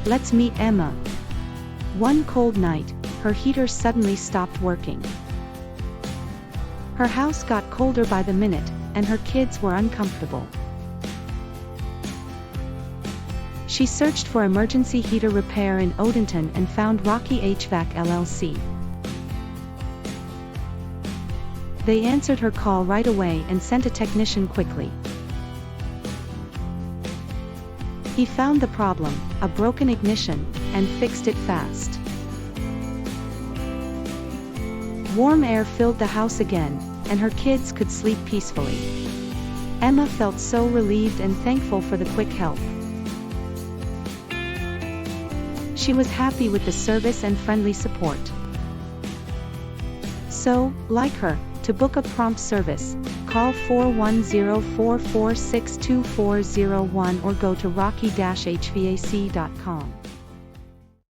Let's meet Emma. One cold night, her heater suddenly stopped working. Her house got colder by the minute, and her kids were uncomfortable. She searched for emergency heater repair in Odenton and found Rocky HVAC LLC. They answered her call right away and sent a technician quickly. He found the problem, a broken ignition, and fixed it fast. Warm air filled the house again, and her kids could sleep peacefully. Emma felt so relieved and thankful for the quick help. She was happy with the service and friendly support. So, like her, to book a prompt service, call 410-446-2401 or go to rocky-hvac.com.